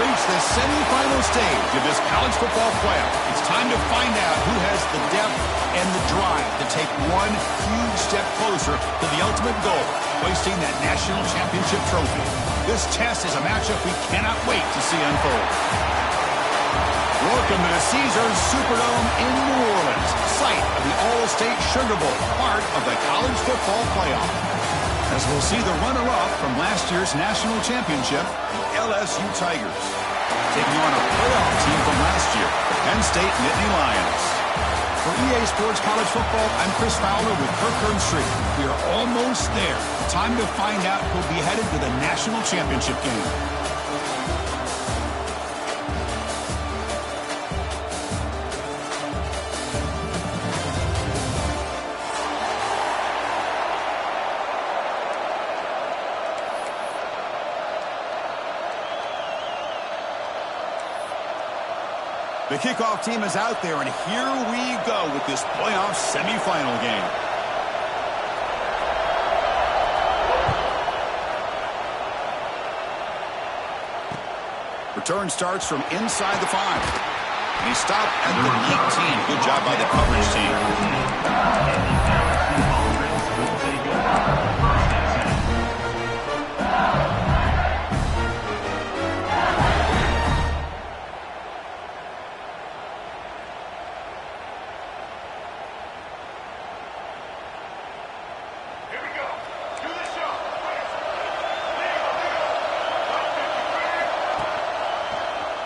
reached the semifinal stage of this college football playoff. It's time to find out who has the depth and the drive to take one huge step closer to the ultimate goal, hoisting that national championship trophy. This test is a matchup we cannot wait to see unfold. Welcome to the Caesars Superdome in New Orleans, site of the All-State Sugar Bowl, part of the college football playoff. As we'll see the runner-up from last year's national championship, the LSU Tigers, taking on a playoff team from last year, the Penn State Nittany Lions. For EA Sports College Football, I'm Chris Fowler with Kirk Herbstreit. We are almost there. Time to find out who'll be headed to the national championship game. The kickoff team is out there, and here we go with this playoff semifinal game. Return starts from inside the 5. And he stopped at the 19. Good job by the coverage team.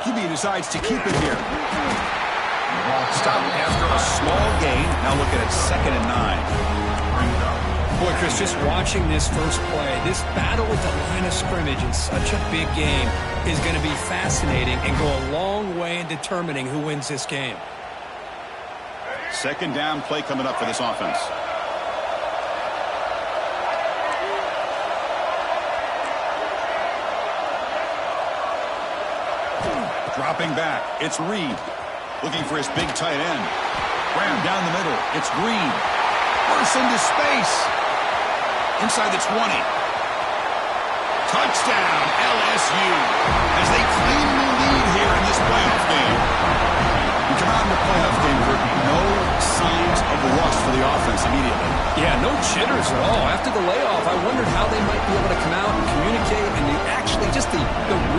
QB decides to keep it here. Stop after a small gain. Now looking at 2nd and 9. Boy, Chris, just watching this first play, this battle with the line of scrimmage in such a big game is going to be fascinating and go a long way in determining who wins this game. 2nd down play coming up for this offense. Dropping back, it's Reed. Looking for his big tight end. Ram down the middle, it's Green. Bursts into space. Inside the 20. Touchdown, LSU. As they claim the lead here in this playoff game. We come out in the playoff game, no signs of rust for the offense immediately. Yeah, no jitters at all. After the layoff, I wondered how they might be able to come out and communicate and actually just the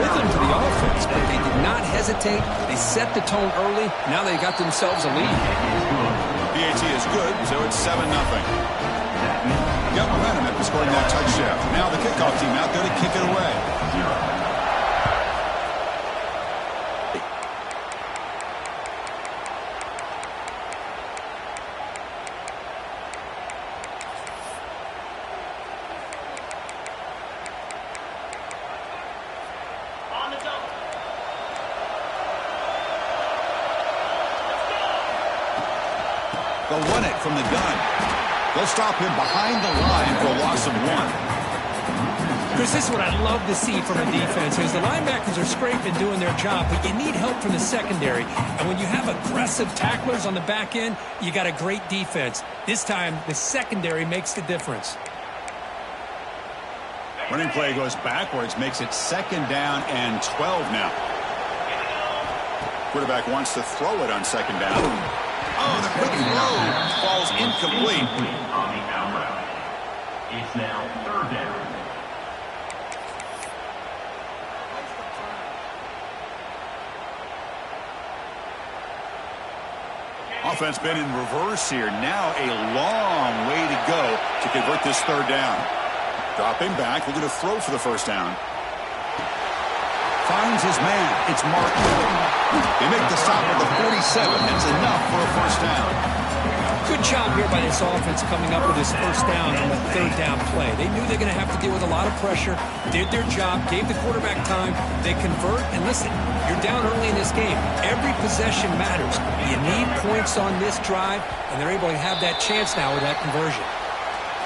rhythm to the offense. But they did not hesitate. They set the tone early. Now they got themselves a lead. PAT is good, so it's 7-0. Got momentum after scoring that touchdown. Now the kickoff team out there to kick it away. They'll run it from the gun. They'll stop him behind the line for a loss of 1. Chris, this is what I love to see from a defense is the linebackers are scraping doing their job, but you need help from the secondary. And when you have aggressive tacklers on the back end, you got a great defense. This time, the secondary makes the difference. Running play goes backwards, makes it 2nd down and 12 now. Quarterback wants to throw it on 2nd down. Oh, the quick throw falls incomplete. On the out route. It's now 3rd down. Offense been in reverse here. Now a long way to go to convert this 3rd down. Dropping back, looking to throw for the 1st down. Finds his man. It's Mark Miller. They make the stop at the 47. That's enough for a 1st down. Good job here by this offense coming up with this 1st down on the 3rd down play. They knew they're going to have to deal with a lot of pressure, did their job, gave the quarterback time. They convert, and listen, you're down early in this game. Every possession matters. You need points on this drive, and they're able to have that chance now with that conversion.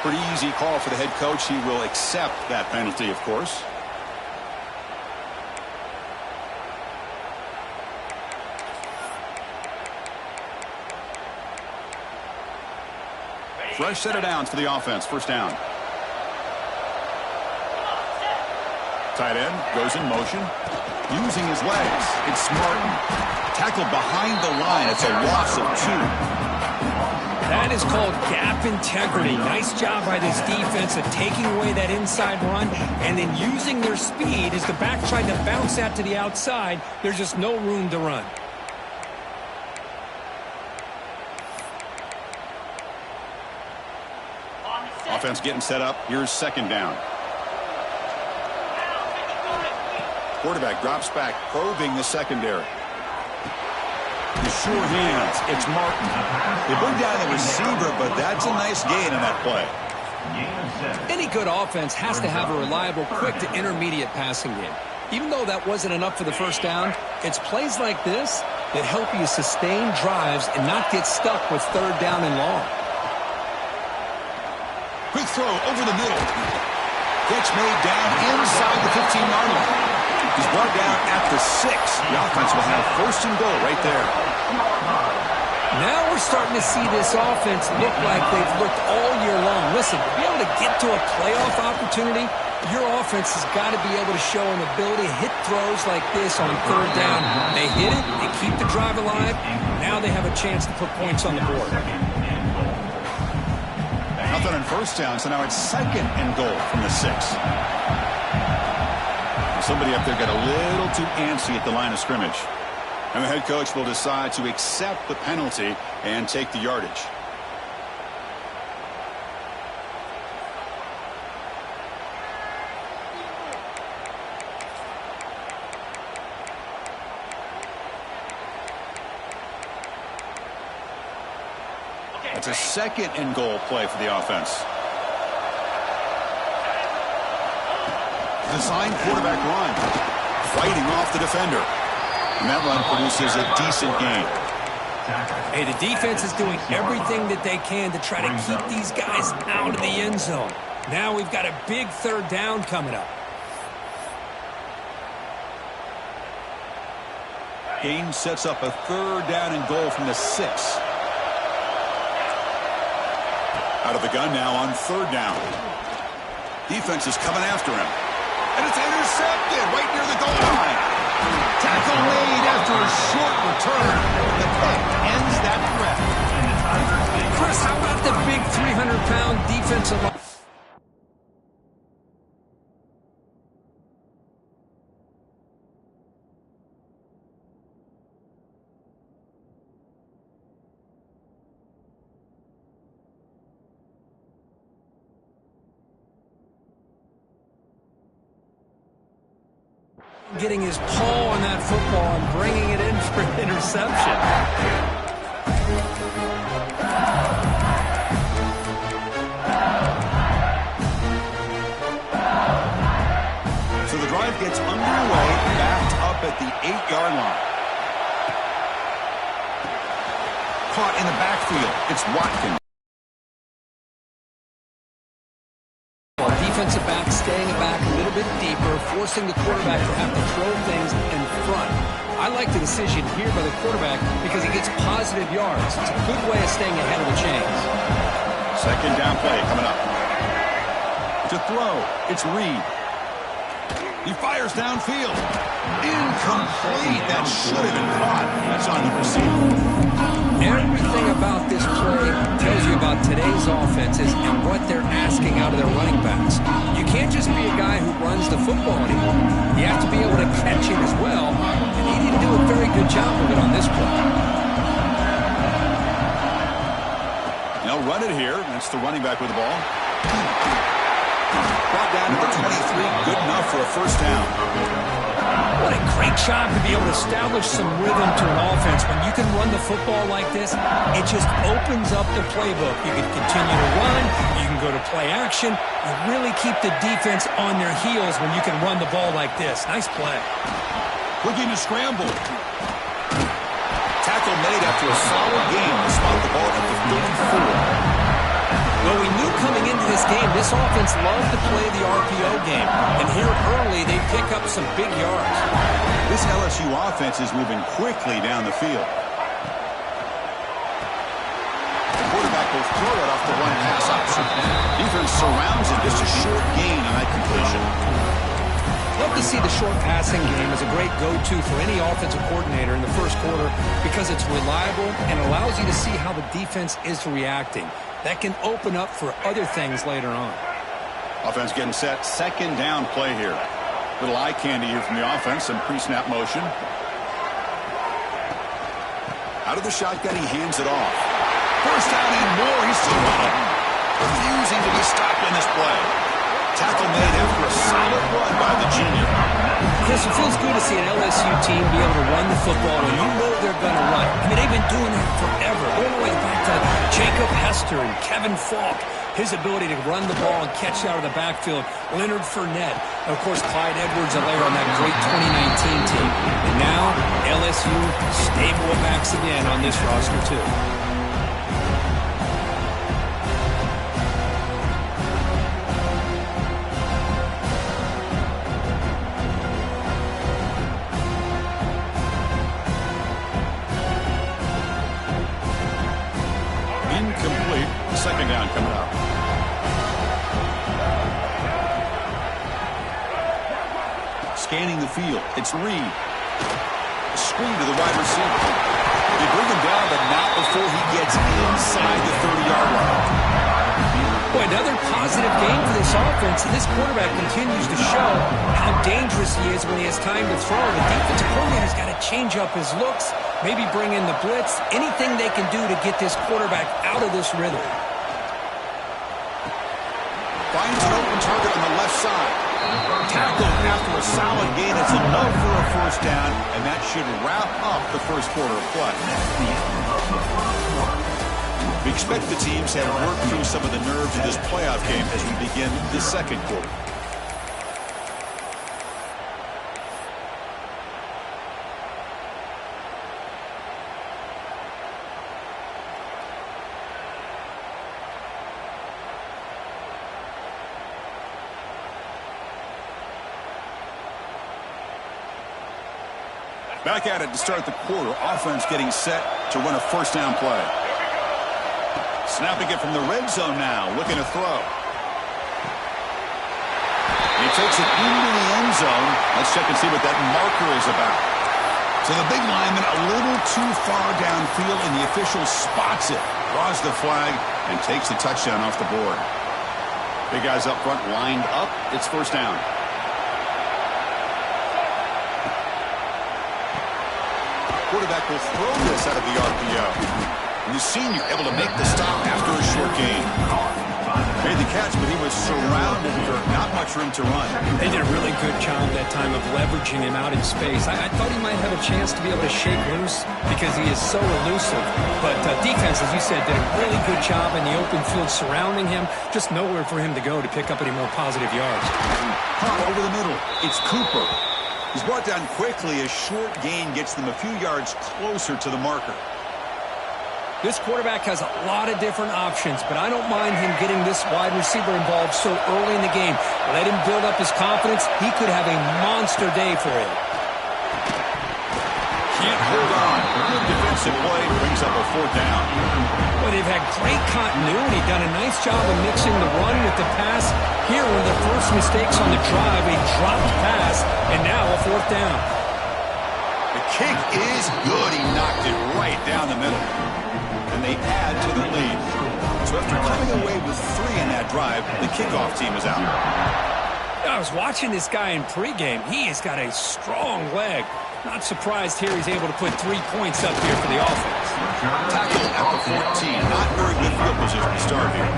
Pretty easy call for the head coach. He will accept that penalty, of course. Fresh set of downs for the offense. 1st down. Tight end goes in motion. Using his legs. It's Martin. Tackled behind the line. It's a loss of 2. That is called gap integrity. Nice job by this defense of taking away that inside run and then using their speed as the back tried to bounce that to the outside. There's just no room to run. Offense getting set up. Here's second down. Quarterback drops back, probing the secondary. His sure hands. It's Martin. They bring down the receiver, but that's a nice gain on that play. Any good offense has to have a reliable, quick to intermediate passing game. Even though that wasn't enough for the first down, it's plays like this that help you sustain drives and not get stuck with third down and long. Quick throw over the middle. Catch made down inside the 15-yard line. He's brought down at the 6. The offense will have first and goal right there. Now we're starting to see this offense look like they've looked all year long. Listen, to be able to get to a playoff opportunity, your offense has got to be able to show an ability to hit throws like this on third down. They hit it, they keep the drive alive. Now they have a chance to put points on the board. Nothing on first down, so now it's second and goal from the 6. Somebody up there got a little too antsy at the line of scrimmage. And the head coach will decide to accept the penalty and take the yardage. It's a second and goal play for the offense. Design quarterback run. Fighting off the defender. And that run produces a decent gain. Hey, the defense is doing everything that they can to try to keep these guys out of the end zone. Now we've got a big third down coming up. Gain sets up a third down and goal from the 6. Out of the gun now on third down. Defense is coming after him. And it's intercepted right near the goal line. Tackle made after a short return. The pick ends that threat. Chris, how about the big 300-pound defensive line? Getting his paw on that football and bringing it in for an interception. So the drive gets underway, backed up at the 8-yard line. Caught in the backfield. It's Watkins. Defensive back staying back a little bit deeper, forcing the quarterback to have to throw things in front. I like the decision here by the quarterback because he gets positive yards. It's a good way of staying ahead of the chains. Second down play coming up. To throw, it's Reed. He fires downfield. Incomplete. That should have been caught. That's on the receiver. Everything about this play tells you about today's offenses and what they're asking out of their running backs. You can't just be a guy who runs the football anymore. You have to be able to catch it as well, and he didn't do a very good job of it on this play. They'll run it here. That's the running back with the ball. Brought down to the 23. Good enough for a first down. What a great job to be able to establish some rhythm to an offense. When you can run the football like this, it just opens up the playbook. You can continue to run. You can go to play action. You really keep the defense on their heels when you can run the ball like this. Nice play. Looking to scramble. Tackle made after a solid game to spot the ball at the 34. Well, we knew coming into this game, this offense loved to play the RPO game. And here early, they pick up some big yards. This LSU offense is moving quickly down the field. The quarterback will throw it off the one pass option. Defense surrounds it. Just a short gain on that completion. Love to see the short passing game as a great go-to for any offensive coordinator in the first quarter because it's reliable and allows you to see how the defense is reacting. That can open up for other things later on. Offense getting set. Second down play here. Little eye candy here from the offense. Some pre-snap motion. Out of the shotgun, he hands it off. First down and more. He's still running. Refusing to be stopped in this play. Tackle made after a solid run by the junior. Chris, it feels good to see an LSU team be able to run the football when you know they're going to run. I mean, they've been doing that forever. All the way back to Jacob Hester and Kevin Falk. His ability to run the ball and catch out of the backfield. Leonard Fournette. And, of course, Clyde Edwards-Helaire on that great 2019 team. And now, LSU stable of backs again on this roster, too. Incomplete. Second down coming up. Scanning the field. It's Reed. Screen to the wide receiver. They bring him down, but not before he gets inside the 30-yard line. Boy, another positive game for this offense, and this quarterback continues to show how dangerous he is when he has time to throw. The defensive coordinator's got to change up his looks, maybe bring in the blitz, anything they can do to get this quarterback out of this rhythm. Finds an open target on the left side. Tackled after a solid gain. It's enough for a first down, and that should wrap up the first quarter of play. We expect the teams to have worked through some of the nerves of this playoff game as we begin the second quarter. Back at it to start the quarter. Offense getting set to run a first down play. Snapping it from the red zone now. Looking to throw. He takes it into the end zone. Let's check and see what that marker is about. So the big lineman a little too far downfield, and the official spots it. Draws the flag and takes the touchdown off the board. Big guys up front lined up. It's first down. Quarterback will throw this out of the RPO. And the senior able to make the stop after a short gain. Made the catch, but he was surrounded for not much room to run. They did a really good job that time of leveraging him out in space. I thought he might have a chance to be able to shake loose because he is so elusive. But defense, as you said, did a really good job in the open field surrounding him. Just nowhere for him to go to pick up any more positive yards. Over the middle, it's Cooper. He's brought down quickly. A short gain gets them a few yards closer to the marker. This quarterback has a lot of different options, but I don't mind him getting this wide receiver involved so early in the game. Let him build up his confidence. He could have a monster day for him. Can't hold on. Good defensive play brings up a fourth down. Well, they've had great continuity, done a nice job of mixing the run with the pass. Here, one of the first mistakes on the drive, a dropped pass, and now a fourth down. The kick is good. He knocked it right down the middle. And they add to the lead. So after coming away with 3 in that drive, the kickoff team is out. I was watching this guy in pregame. He has got a strong leg. Not surprised here he's able to put 3 points up here for the offense. Tackle at the 14. Not very good field position to start here.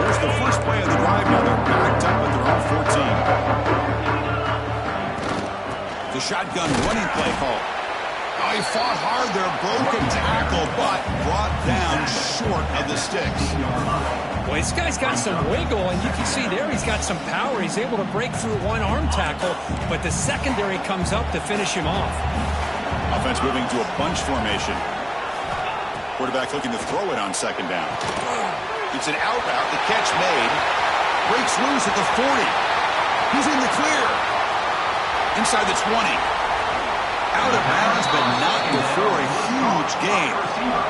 Here's the first play of the drive. Now they're backed up at their own 14. The shotgun running play call. Oh, he fought hard there, broke a tackle, but brought down short of the sticks. Well, this guy's got some wiggle, and you can see there he's got some power. He's able to break through one arm tackle, but the secondary comes up to finish him off. Offense moving to a bunch formation. Quarterback looking to throw it on second down. It's an out route, the catch made. Breaks loose at the 40. He's in the clear. Inside the 20. Out of bounds, but not before a huge gain.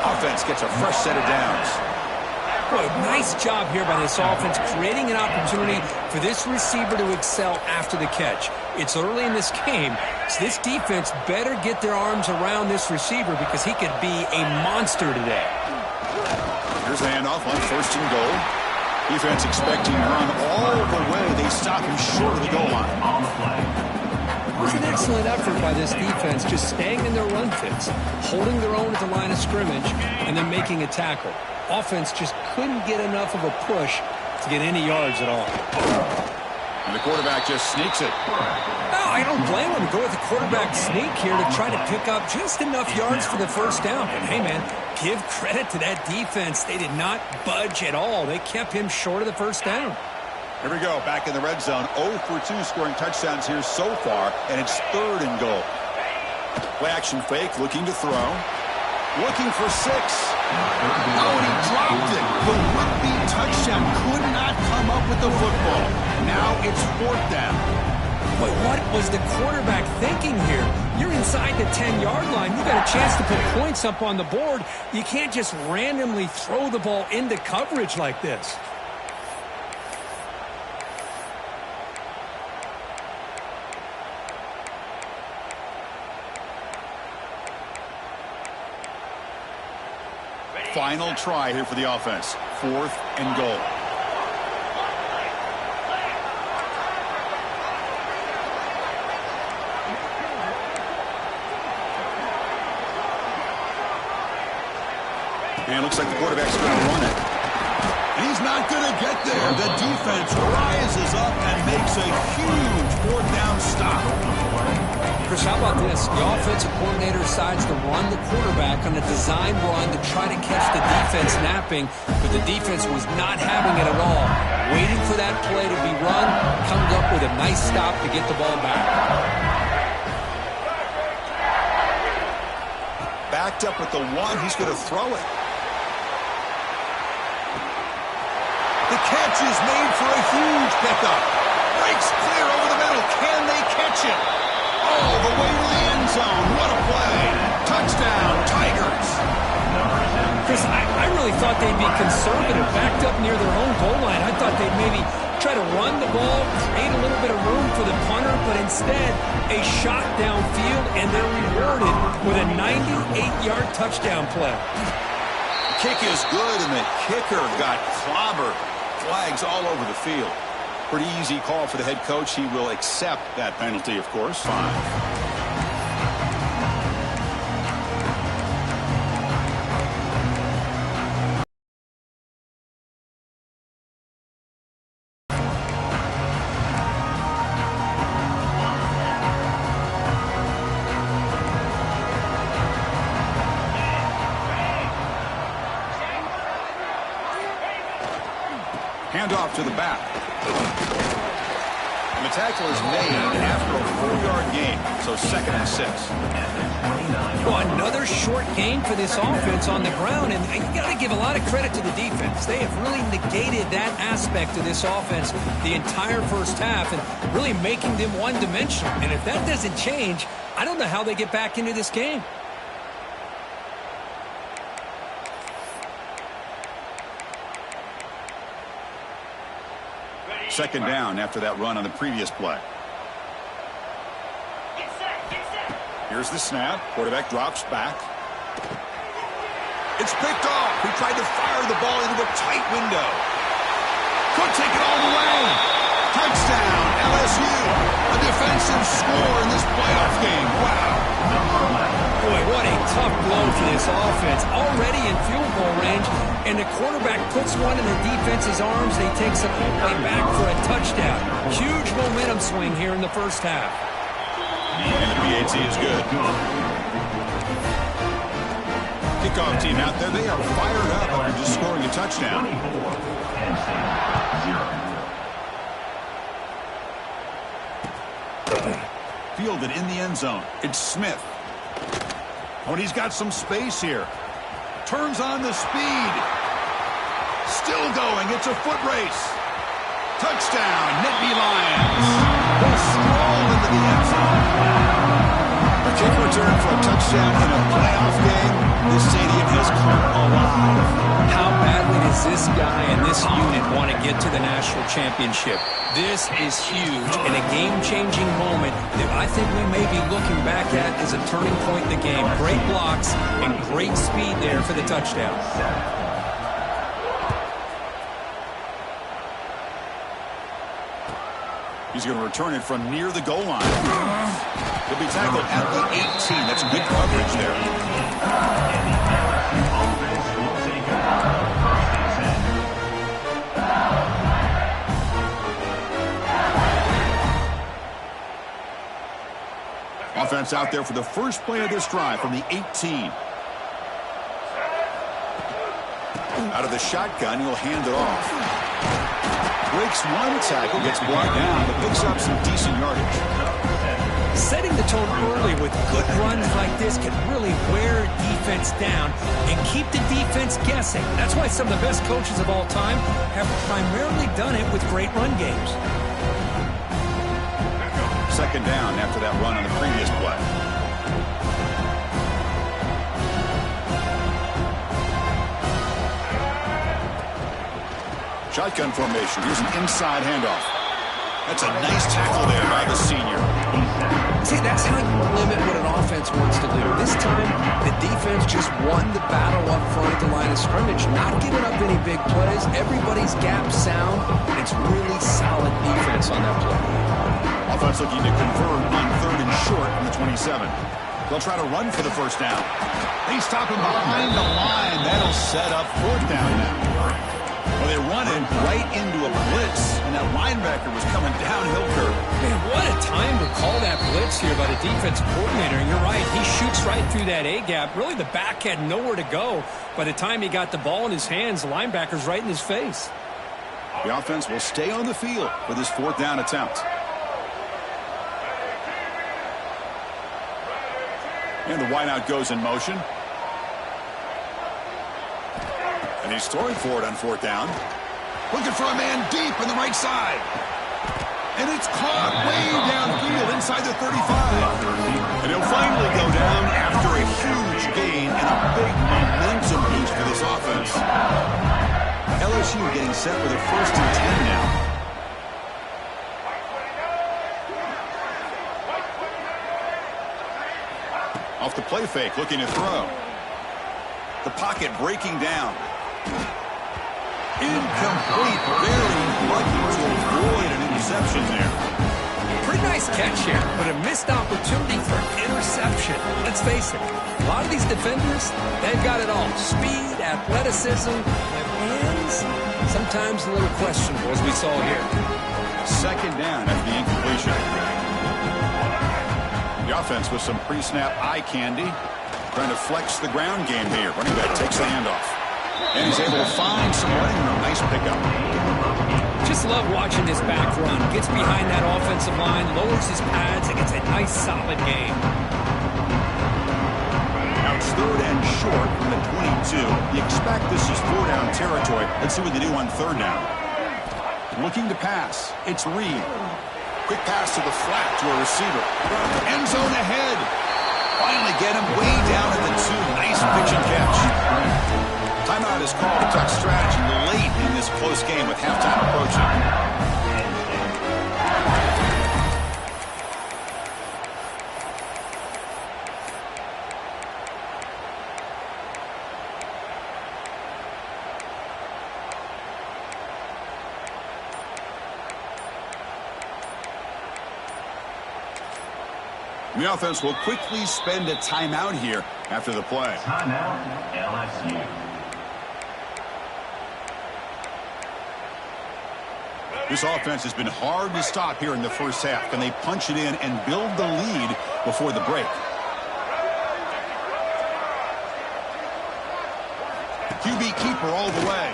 Offense gets a fresh set of downs. Boy, nice job here by this offense, creating an opportunity for this receiver to excel after the catch. It's early in this game, so this defense better get their arms around this receiver because he could be a monster today. Here's the handoff on 1st and goal. Defense expecting to run all the way. They stop him short of the goal line. It was an excellent effort by this defense, just staying in their run fits, holding their own at the line of scrimmage, and then making a tackle. Offense just couldn't get enough of a push to get any yards at all. And the quarterback just sneaks it. No, I don't blame him to go with the quarterback sneak here to try to pick up just enough yards for the first down. But hey, man, give credit to that defense. They did not budge at all. They kept him short of the first down. Here we go, back in the red zone. 0 for 2 scoring touchdowns here so far, and it's 3rd and goal. Play action fake, looking to throw. Looking for 6. Oh, and he dropped it. The would-be touchdown could not come up with the football. Now it's 4th down. But what was the quarterback thinking here? You're inside the 10-yard line. You got a chance to put points up on the board. You can't just randomly throw the ball into coverage like this. Final try here for the offense. 4th and goal. And it looks like the quarterback's going to run it. And he's not going to get there. The defense rises up and makes a huge 4th down stop. Chris, how about this? The offensive coordinator decides to run the quarterback on a design run to try to catch the defense napping, but the defense was not having it at all. Waiting for that play to be run, comes up with a nice stop to get the ball back. Backed up with the 1, he's going to throw it. The catch is made for a huge pickup. Breaks clear over the middle. Can they catch it? All the way to the end zone. What a play. Touchdown, Tigers. Chris, I really thought they'd be conservative, backed up near their own goal line. I thought they'd maybe try to run the ball, create a little bit of room for the punter, but instead a shot downfield, and they're rewarded with a 98-yard touchdown play. Kick is good, and the kicker got clobbered. Flags all over the field. Pretty easy call for the head coach. He will accept that penalty, of course. 5. Handoff to the back. And the tackle is made after a 4-yard gain, so 2nd and 6. Well, another short gain for this offense on the ground, and you got to give a lot of credit to the defense. They have really negated that aspect of this offense the entire first half and really making them one-dimensional. And if that doesn't change, I don't know how they get back into this game. Second down after that run on the previous play. Here's the snap. Quarterback drops back. It's picked off. He tried to fire the ball into a tight window. Could take it all the way. Touchdown, LSU. A defensive score in this playoff game. Wow. Boy, what a tough blow for this offense. Already in field goal range, and the quarterback puts one in the defense's arms. He takes it all the way back for a touchdown. Huge momentum swing here in the first half. And the PAT is good. Kickoff team out there, they are fired up after just scoring a touchdown. Fielded in the end zone. It's Smith. Oh, and he's got some space here. Turns on the speed. Still going. It's a foot race. Touchdown, Nittany Lions. Will stroll into the end zone. A kick return for a touchdown in a playoff game. This stadium has come alive. How badly does this guy and this unit want to get to the national championship? This is huge and a game-changing moment that I think we may be looking back at as a turning point in the game. Great blocks and great speed there for the touchdown. He's going to return it from near the goal line. He'll be tackled at the 18. That's good coverage there. Offense out there for the first play of this drive from the 18. Out of the shotgun, he'll hand it off. Breaks one tackle, gets brought down, but picks up some decent yardage. Setting the tone early with good runs like this can really wear defense down and keep the defense guessing. That's why some of the best coaches of all time have primarily done it with great run games. Second down after that run on the previous play. Shotgun formation. Here's an inside handoff. That's a nice tackle there by the senior. See, that's how you limit what an offense wants to do. This time, the defense just won the battle up front at the line of scrimmage, not giving up any big plays. Everybody's gap sound. It's really solid defense on that play. Offense looking to convert on third and short from the 27. They'll try to run for the first down. They stop him behind the line. That'll set up fourth down now. Well, they run it right into a blitz, and that linebacker was coming downhill curve. Man, what a time to call that blitz here by the defensive coordinator. And you're right, he shoots right through that A-gap. Really, the back had nowhere to go. By the time he got the ball in his hands, the linebacker's right in his face. The offense will stay on the field for this fourth down attempt. And the wideout goes in motion. And he's throwing for it on fourth down. Looking for a man deep on the right side. And it's caught way downfield inside the 35. And he'll finally go down after a huge gain and a big momentum boost for this offense. LSU getting set with a 1st and 10 now. Off the play fake, looking to throw. The pocket breaking down. Incomplete, very lucky to avoid an interception there. Pretty nice catch here, but a missed opportunity for an interception. Let's face it, a lot of these defenders, they've got it all. Speed, athleticism, and sometimes a little questionable, as we saw here. Second down after the incompletion. The offense with some pre-snap eye candy. Trying to flex the ground game here. Running back takes the handoff. And he's able to find some running room. Nice pickup. Just love watching this back run. Gets behind that offensive line, lowers his pads, and gets a nice solid gain. Now it's third and short from the 22. You expect this is 4-down territory. Let's see what they do on third down. Looking to pass. It's Reed. Quick pass to the flat to a receiver. End zone ahead. Finally get him way down at the 2. Nice pitch and catch. Timeout is called. Tough strategy late in this close game with halftime approaching. The offense will quickly spend a timeout here after the play. Timeout, LSU. This offense has been hard to stop here in the first half. Can they punch it in and build the lead before the break? QB keeper all the way.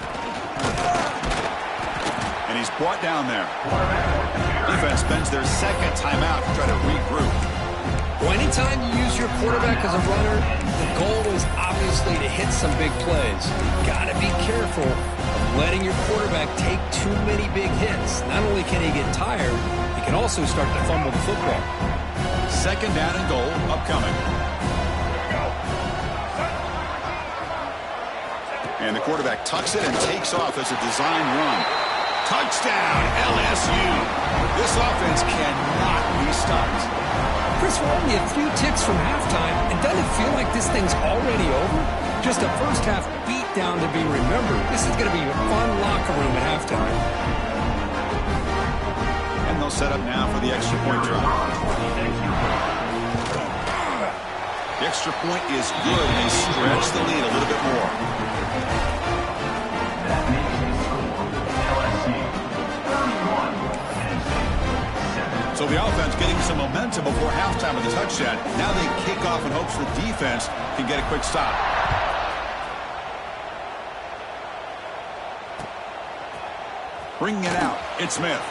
And he's brought down there. Defense spends their second timeout to try to regroup. Well, anytime you use your quarterback as a runner, the goal is obviously to hit some big plays. You've got to be careful of letting your quarterback take too many big hits. Not only can he get tired, he can also start to fumble the football. Second down and goal upcoming. And the quarterback tucks it and takes off as a design run. Touchdown, LSU. This offense cannot be stopped. Chris, we're only a few ticks from halftime, and doesn't it feel like this thing's already over? Just a first-half beatdown to be remembered. This is going to be a fun locker room at halftime. And they'll set up now for the extra point drive. The extra point is good. They stretch the lead a little bit more. That makes the score LSU 31-7. So the offense getting some momentum before halftime with the touchdown. Now they kick off in hopes the defense can get a quick stop. Bringing it out, it's Smith.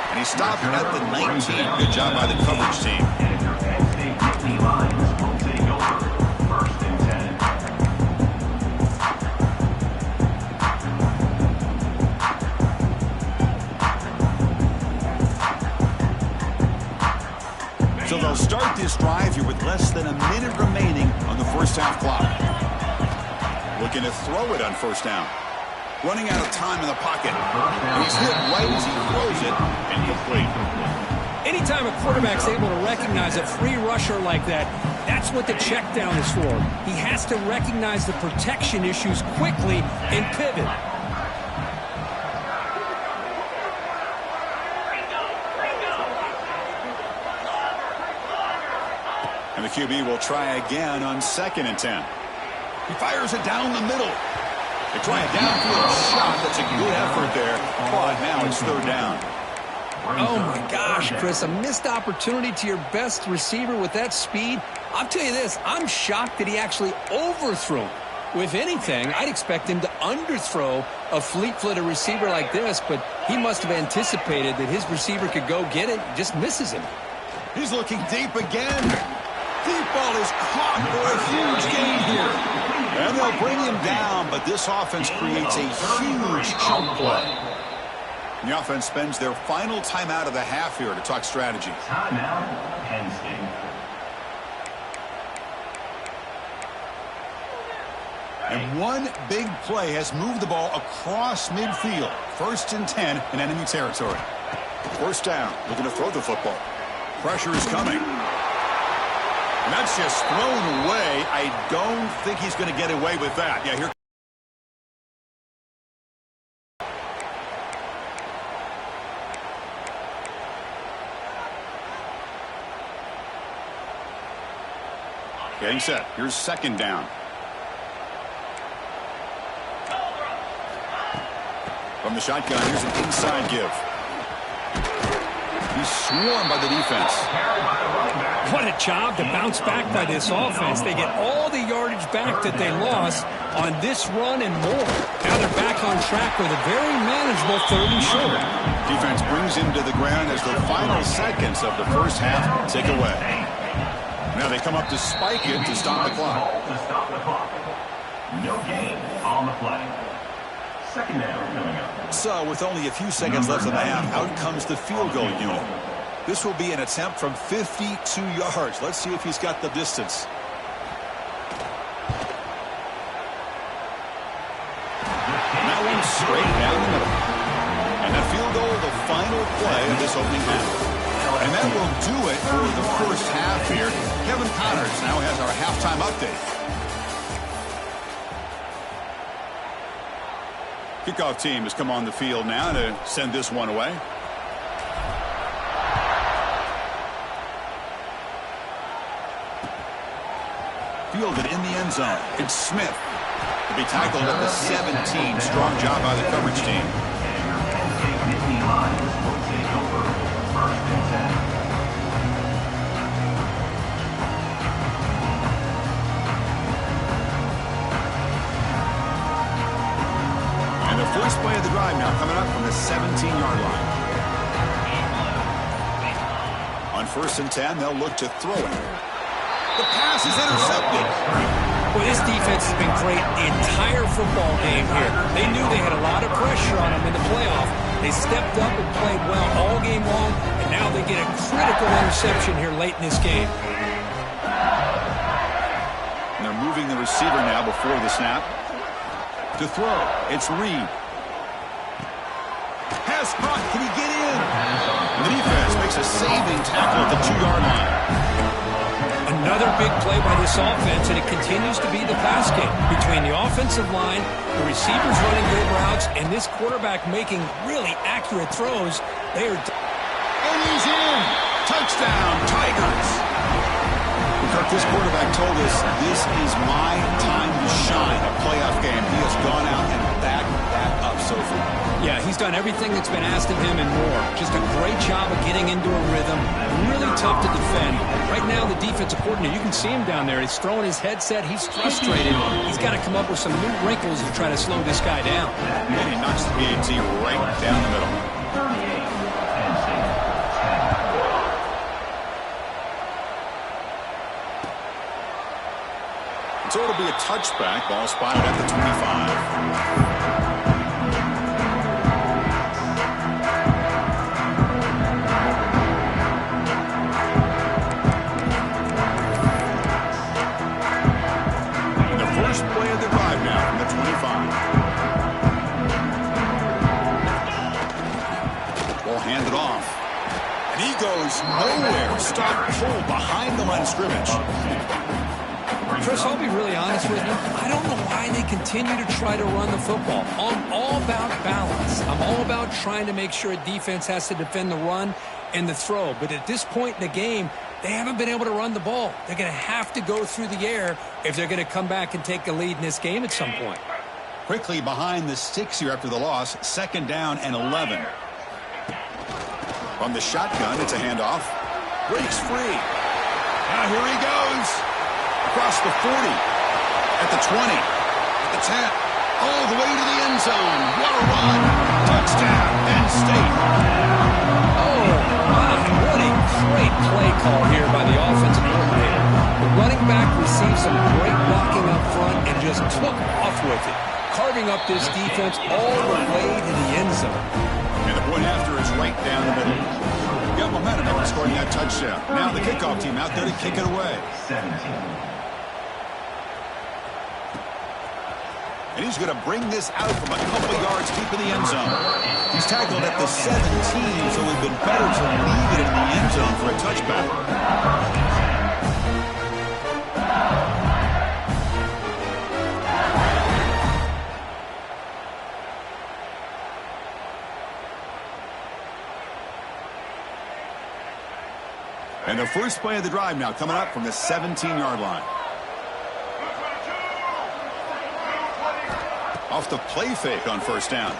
And he stopped at the 19. Good job by the coverage team. And if your Penn State Nittany Lions will take over 1st and 10. So they'll start this drive here with less than a minute remaining on the first half clock. Looking to throw it on first down. Running out of time in the pocket. He's hit right as he throws it, incomplete. Anytime a quarterback's able to recognize a free rusher like that, that's what the check down is for. He has to recognize the protection issues quickly and pivot. And the QB will try again on 2nd and 10. He fires it down the middle. They try a downfield shot. That's a good effort there. But now it's 3rd down. Oh, my gosh, Chris, a missed opportunity to your best receiver with that speed. I'll tell you this, I'm shocked that he actually overthrew him. If anything, I'd expect him to underthrow a fleet-footed receiver like this, but he must have anticipated that his receiver could go get it, just misses him. He's looking deep again. Deep ball is caught for a huge gain here. And they'll bring him down, but this offense creates a huge chunk play. The offense spends their final timeout of the half here to talk strategy. Timeout, Penn State. And one big play has moved the ball across midfield. 1st and 10 in enemy territory. First down, looking to throw the football. Pressure is coming. And that's just thrown away. I don't think he's going to get away with that. Yeah, here. Getting set. Here's 2nd down. From the shotgun, here's an inside give. He's swarmed by the defense. What a job to bounce back by this offense. They get all the yardage back that they lost on this run and more. Now they're back on track with a very manageable 3rd and short. Defense brings him to the ground as the final seconds of the first half tick away. Now they come up to spike it to stop the clock. No gain on the play. 2nd down coming up. So with only a few seconds left in the half, out comes the field goal unit. This will be an attempt from 52 yards. Let's see if he's got the distance. That one straight down the middle. And that field goal, the final play of this opening half. And that will do it for the first half here. Kevin Connors now has our halftime update. Kickoff team has come on the field now to send this one away. Fielded in the end zone. It's Smith. To be tackled at the 17. Strong job by the coverage team. Nittany Lions will take over 1st and 10. First play of the drive now coming up from the 17-yard line. On first and 10, they'll look to throw it. The pass is intercepted. Well, this defense has been great the entire football game here. They knew they had a lot of pressure on them in the playoff. They stepped up and played well all game long, and now they get a critical interception here late in this game. And they're moving the receiver now before the snap. To throw, it's Reed. Pass caught, can he get in? And the defense makes a saving tackle at the 2-yard line. Another big play by this offense, and it continues to be the pass game. Between the offensive line, the receivers running good routes, and this quarterback making really accurate throws, they are... And he's in! Touchdown, Tigers! Kirk, this quarterback told us this is my time to shine, a playoff game. He has gone out and backed that up so far. Yeah, he's done everything that's been asked of him and more. Just a great job of getting into a rhythm. Really tough to defend. Right now, the defensive coordinator, you can see him down there. He's throwing his headset. He's frustrated. He's got to come up with some new wrinkles to try to slow this guy down. And he knocks the PAT right down the middle. 38, Penn State. So it'll be a touchback. Ball spotted at the 25. First play of the drive now from the 25. Ball handed off. And he goes nowhere. Stop pull behind the line of scrimmage. Chris, I'll be really honest with you. I don't know why they continue to try to run the football. I'm all about balance. I'm all about trying to make sure a defense has to defend the run and the throw. But at this point in the game, they haven't been able to run the ball. They're going to have to go through the air if they're going to come back and take a lead in this game at some point. Quickly behind the sticks here after the loss. 2nd down and 11. From the shotgun, it's a handoff. Breaks free. Now here he goes. Across the 40. At the 20. At the 10. All the way to the end zone. What a run. Touchdown, Penn State. Oh, my. What a great play call here by the offensive coordinator. The running back received some great blocking up front and just took off with it, carving up this defense all the way to the end zone. And the point after is right down the middle. Got momentum after scoring that touchdown. Now the kickoff team out there to kick it away. 17. And he's going to bring this out from a couple yards deep in the end zone. He's tackled at the 17, so it would have been better to leave it in the end zone for a touchback. And the first play of the drive now coming up from the 17-yard line. Off the play fake on first down.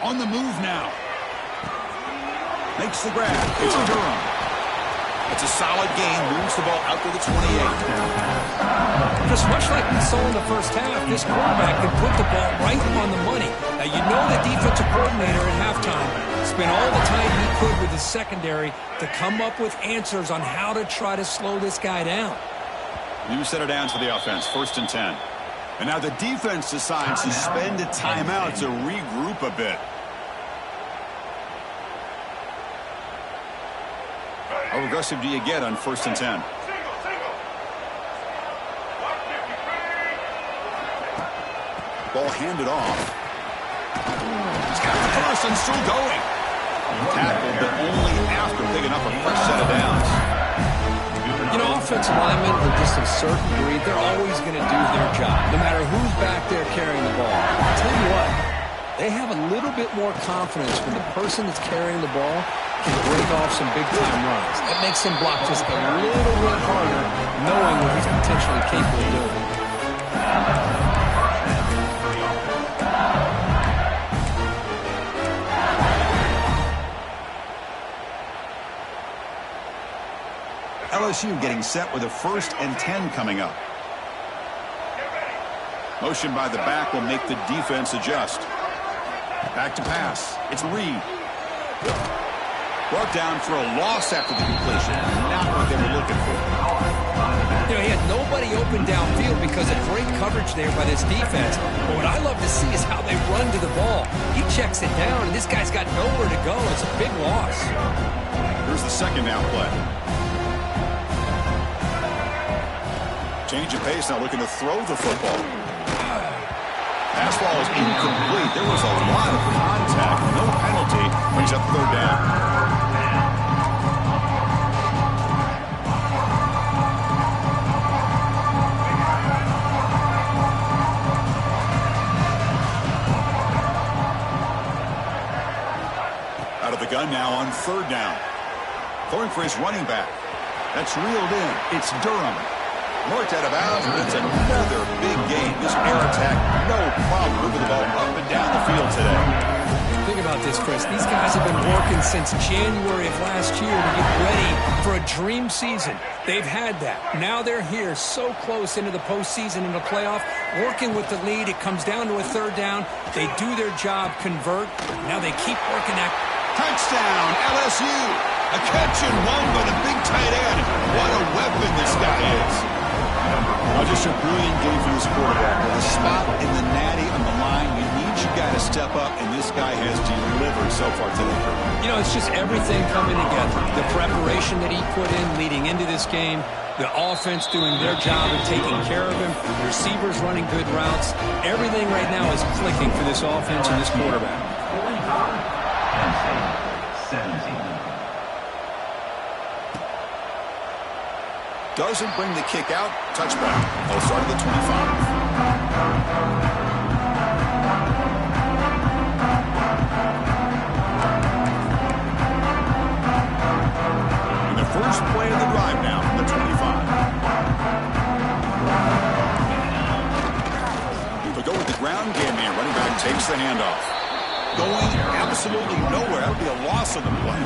On the move now. Makes the grab. It's Durham. It's a solid game. Moves the ball out to the 28. Just much like we saw in the first half, this quarterback can put the ball right on the money. Now, you know the defensive coordinator at halftime spent all the time he could with his secondary to come up with answers on how to try to slow this guy down. New set of downs for the offense. 1st and 10. And now the defense decides to spend a timeout to regroup a bit. How aggressive do you get on 1st and 10? Ball handed off. He's got the first and still going. Tackled, but only after picking up a fresh set of downs. You know, offensive linemen are just a certain breed. They're always going to do their job, no matter who's back there carrying the ball. I'll tell you what, they have a little bit more confidence when the person that's carrying the ball can break off some big-time runs. That makes him block just a little bit harder, knowing what he's potentially capable of doing. LSU getting set with a 1st and 10 coming up. Motion by the back will make the defense adjust. Back to pass. It's Reed. Brought down for a loss after the completion. Not what they were looking for. You know, he had nobody open downfield because of great coverage there by this defense. But what I love to see is how they run to the ball. He checks it down, and this guy's got nowhere to go. It's a big loss. Here's the second down play. Change of pace, now looking to throw the football. Pass ball is incomplete. There was a lot of contact. No penalty. Brings up third down. Out of the gun now on third down. Throwing for his running back. That's reeled in. It's Durham. Marked out of bounds, and it's another big game. This air attack, no problem moving the ball up and down the field today. Think about this, Chris. These guys have been working since January of last year to get ready for a dream season. They've had that. Now they're here so close into the postseason and the playoff, working with the lead. It comes down to a third down. They do their job, convert. Now they keep working that. Touchdown, LSU. A catch and one by the big tight end. What a weapon this guy is. Just a brilliant game for this quarterback. With a spot in the natty on the line, you need your guy to step up, and this guy has delivered so far today. You know, it's just everything coming together. The preparation that he put in leading into this game, the offense doing their job and taking care of him, the receivers running good routes. Everything right now is clicking for this offense and this quarterback. Penn State, 17. Doesn't bring the kick out. Touchback. They'll start at the 25. And the first play of the drive now from the 25. They'll go with the ground game here. Running back takes the handoff. Going absolutely nowhere. That would be a loss on the play.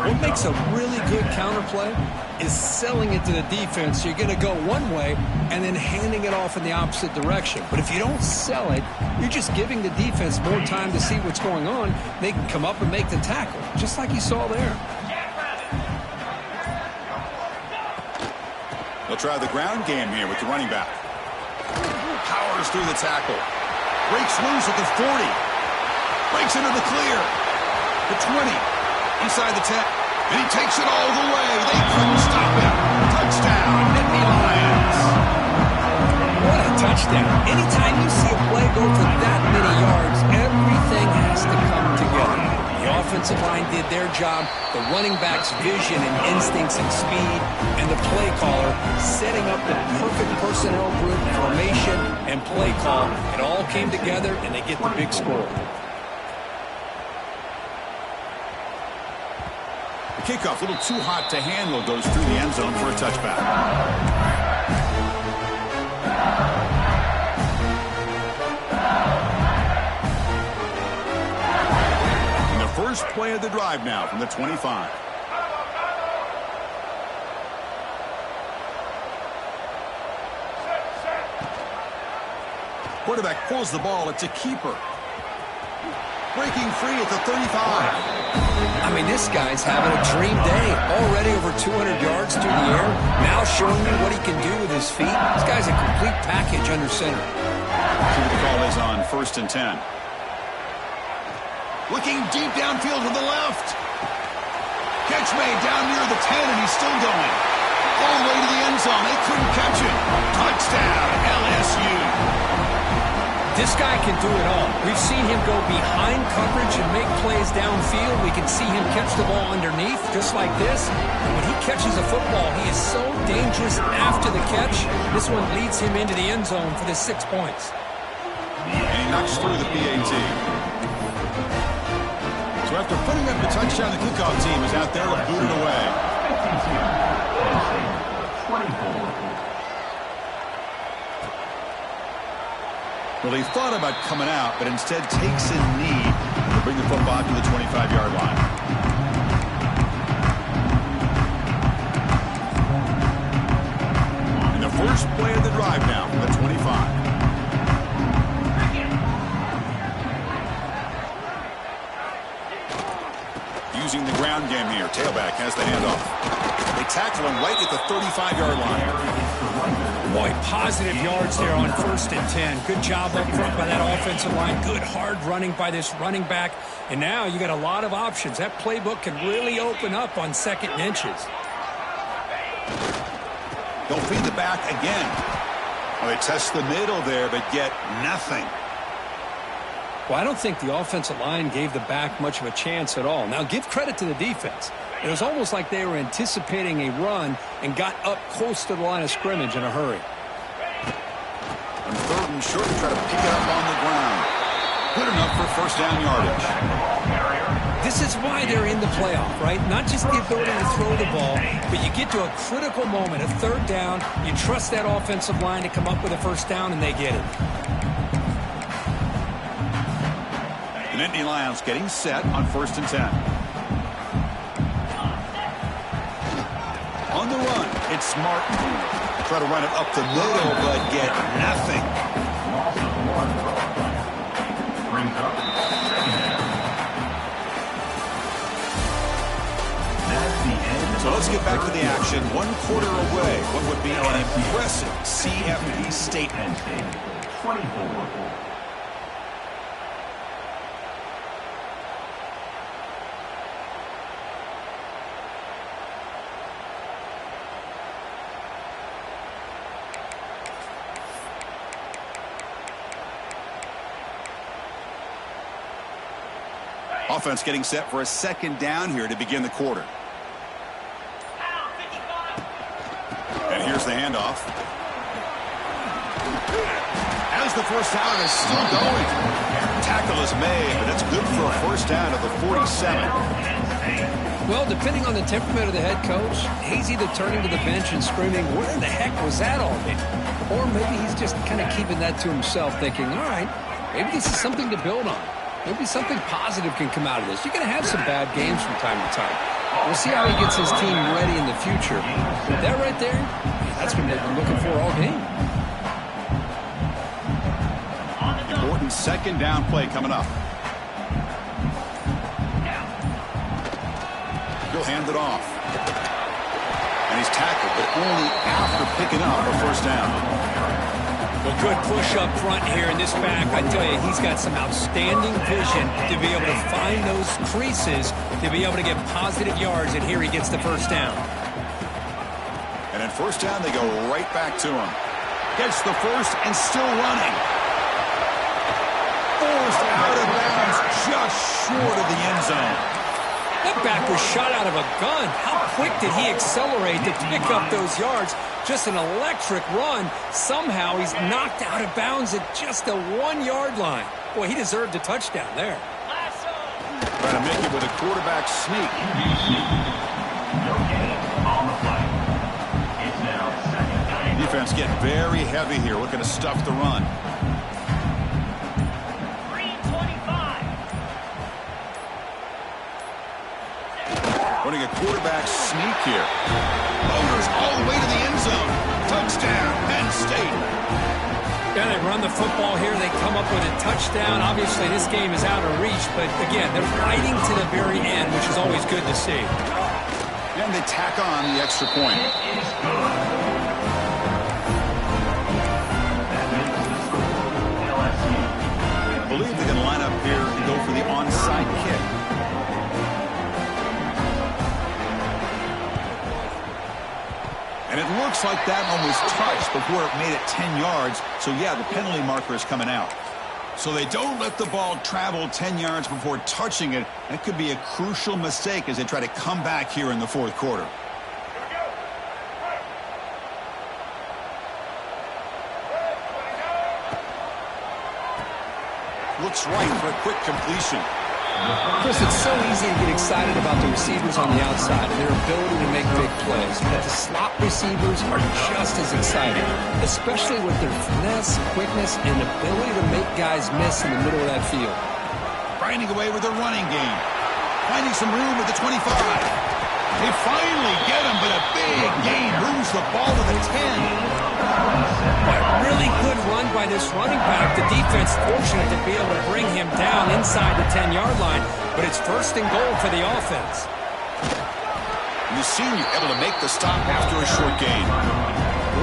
What makes a really good counterplay is selling it to the defense. So you're going to go one way and then handing it off in the opposite direction. But if you don't sell it, you're just giving the defense more time to see what's going on. They can come up and make the tackle, just like you saw there. They'll try the ground game here with the running back. Powers through the tackle. Breaks loose at the 40. Breaks into the clear. The 20. Inside the 10. And he takes it all the way. They couldn't stop him. Touchdown, Nittany Lions. What a touchdown. Anytime you see a play go for that many yards, everything has to come together. The offensive line did their job, the running back's vision and instincts and speed, and the play caller setting up the perfect personnel group, formation, and play call. It all came together, and they get the big score. Kickoff, a little too hot to handle, goes through the end zone for a touchback. And the first play of the drive now from the 25. Quarterback pulls the ball. It's a keeper. Breaking free at the 35. I mean, this guy's having a dream day. Already over 200 yards through the air. Now showing you what he can do with his feet. This guy's a complete package under center. See what the call is on 1st and 10. Looking deep downfield to the left. Catch made down near the 10, and he's still going. All the way to the end zone. They couldn't catch it. Touchdown, LSU. This guy can do it all. We've seen him go behind coverage and make plays downfield. We can see him catch the ball underneath, just like this. And when he catches a football, he is so dangerous after the catch. This one leads him into the end zone for the 6 points. And he knocks through the PAT. So after putting up the touchdown, the kickoff team is out there to boot it away. 24. Well, he thought about coming out, but instead takes a knee to bring the football to the 25-yard line. And the first play of the drive now from the 25. ground game here. Tailback has the handoff. They tackle him right at the 35-yard line. Boy, positive yards there on 1st and 10. Good job up front by that offensive line. Good hard running by this running back. And now you got a lot of options. That playbook can really open up on 2nd and inches. They'll feed the back again. Well, they test the middle there, but get nothing. Well, I don't think the offensive line gave the back much of a chance at all. Now, give credit to the defense. It was almost like they were anticipating a run and got up close to the line of scrimmage in a hurry. On 3rd and short, try to pick it up on the ground. Good enough for 1st down yardage. This is why they're in the playoff, right? Not just the ability to throw the ball, but you get to a critical moment, a 3rd down. You trust that offensive line to come up with a 1st down, and they get it. The Nittany Lions getting set on 1st and 10. On the run, it's Martin. Try to run it up the middle, but get nothing. So let's get back to the action. 1 quarter away. What would be an impressive CFP statement. 24. Offense getting set for a 2nd down here to begin the quarter. And here's the handoff. As the 1st down is still going. Tackle is made, but it's good for a 1st down at the 47. Well, depending on the temperament of the head coach, he's either turning to the bench and screaming, where in the heck was that all day? Or maybe he's just kind of keeping that to himself, thinking, all right, maybe this is something to build on. Maybe something positive can come out of this. You're going to have some bad games from time to time. We'll see how he gets his team ready in the future. That right there, that's what they've been looking for all game. Important 2nd down play coming up. He'll hand it off. And he's tackled, but only after picking up a 1st down. Well, good push up front here in this back. I tell you, he's got some outstanding vision to be able to find those creases, to be able to get positive yards, and here he gets the 1st down. And in 1st down, they go right back to him. Gets the 1st and still running. Forced out of bounds, just short of the end zone. That back was shot out of a gun. How quick did he accelerate to pick up those yards? Just an electric run. Somehow he's knocked out of bounds at just the 1-yard line. Boy, he deserved a touchdown there. Trying to make it with a quarterback sneak. No gain on the play. It's now 2nd down. Defense getting very heavy here, looking to stuff the run. Running a quarterback sneak here. Motors all the way to the end zone. Touchdown, Penn State. Yeah, they run the football here. They come up with a touchdown. Obviously, this game is out of reach, but again, they're fighting to the very end, which is always good to see. And they tack on the extra point. I believe they're going to line up here and go for the onside kick. And it looks like that one was touched before it made it 10 yards. So, yeah, the penalty marker is coming out. So they don't let the ball travel 10 yards before touching it. That could be a crucial mistake as they try to come back here in the 4th quarter. Looks right for a quick completion. Chris, it's so easy to get excited about the receivers on the outside and their ability to make big plays. But the slot receivers are just as exciting, especially with their finesse, quickness, and ability to make guys miss in the middle of that field. Grinding away with their running game. Finding some room with the 25. They finally get him, but a big gain moves the ball to the 10. A really good run by this running back. The defense fortunate to be able to bring him down inside the 10-yard line, but it's 1st and goal for the offense. The senior able to make the stop after a short gain.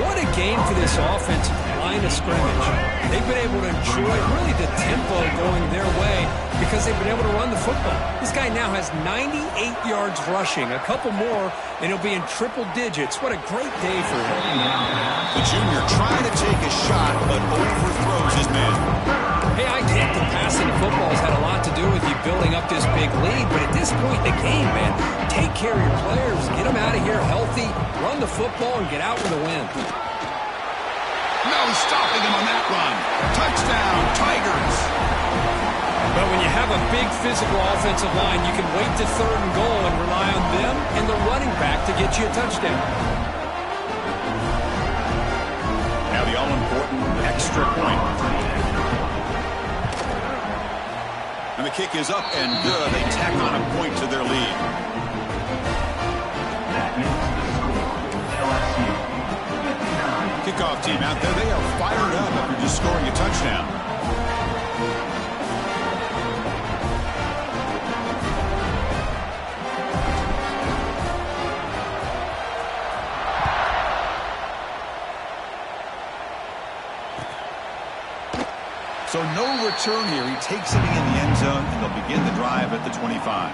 What a game for this offensive line of scrimmage. They've been able to enjoy really the tempo going their way because they've been able to run the football. This guy now has 98 yards rushing, a couple more, and he'll be in triple digits. What a great day for him. The junior trying to take a shot, but overthrows his man. Hey, I get the passing of football has had a lot to do with you building up this big lead, but at this point in the game, man, take care of your players, get them out of here healthy, run the football, and get out with a win. No stopping him on that run. Touchdown, Tigers. But when you have a big physical offensive line, you can wait to third and goal and rely on them and the running back to get you a touchdown. Now the all-important extra point. And the kick is up and good. They tack on a point to their lead. Kickoff team out there. They are fired up after just scoring a touchdown. So no return here. He takes it in the end zone, and they'll begin the drive at the 25.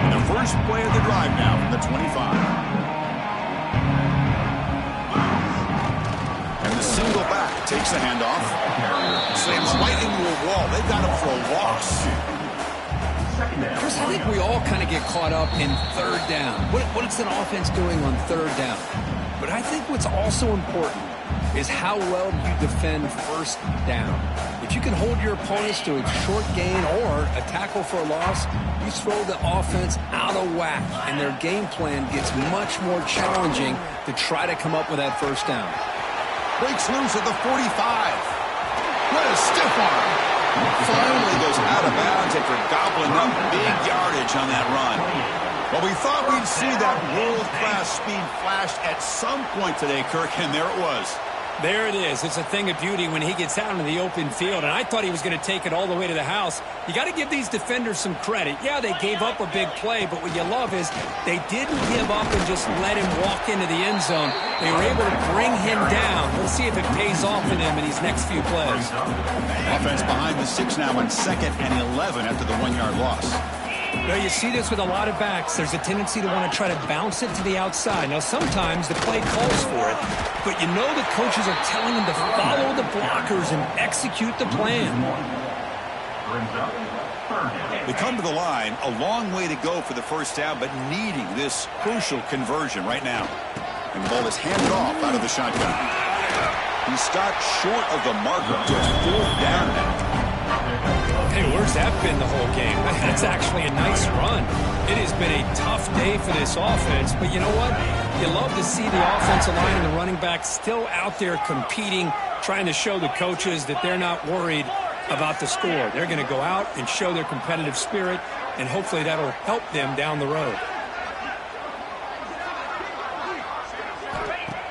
And the first play of the drive now from the 25. And the single back takes the handoff. Slams right into a wall. They got him for a loss. Chris, I think we all kind of get caught up in third down. What is an offense doing on third down? But I think what's also important is how well you defend first down. If you can hold your opponents to a short gain or a tackle for a loss, you throw the offense out of whack, and their game plan gets much more challenging to try to come up with that first down. Breaks loose at the 45. What a stiff arm. Finally goes out of bounds after gobbling up big yardage on that run. Well, we thought we'd see that world-class speed flashed at some point today, Kirk, and there it was. There it is. It's a thing of beauty when he gets out into the open field, and I thought he was going to take it all the way to the house. You got to give these defenders some credit. Yeah, they gave up a big play, but what you love is they didn't give up and just let him walk into the end zone. They were able to bring him down. We'll see if it pays off for them in these next few plays. Offense behind the 6 now on 2nd and 11 after the 1-yard loss. Well, you see this with a lot of backs. There's a tendency to want to try to bounce it to the outside. Now, sometimes the play calls for it, but you know the coaches are telling them to follow the blockers and execute the plan. They come to the line, a long way to go for the first down, but needing this crucial conversion right now. And the ball is handed off out of the shotgun. He stopped short of the marker, just 4th down now. Hey, where's that been the whole game? That's actually a nice run. It has been a tough day for this offense, but you know what? You love to see the offensive line and the running back still out there competing, trying to show the coaches that they're not worried about the score. They're going to go out and show their competitive spirit, and hopefully that'll help them down the road.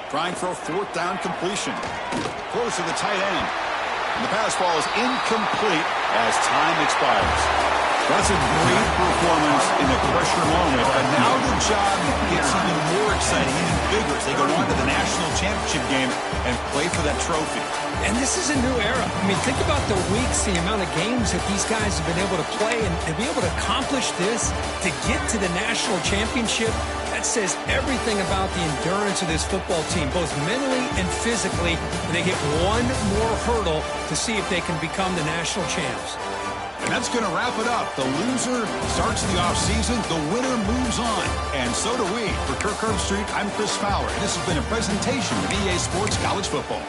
Trying for a 4th down completion. Close to the tight end. And the pass ball is incomplete as time expires. That's a great performance in a pressure moment. But now the job gets even more exciting and bigger as they go on to the national championship game and play for that trophy. And this is a new era. I mean, think about the weeks, the amount of games that these guys have been able to play, and to be able to accomplish this, to get to the national championship, that says everything about the endurance of this football team, both mentally and physically. And they get one more hurdle to see if they can become the national champs. And that's going to wrap it up. The loser starts the offseason. The winner moves on. And so do we. For Kirk Herbstreit, I'm Chris Fowler. This has been a presentation of EA Sports College Football.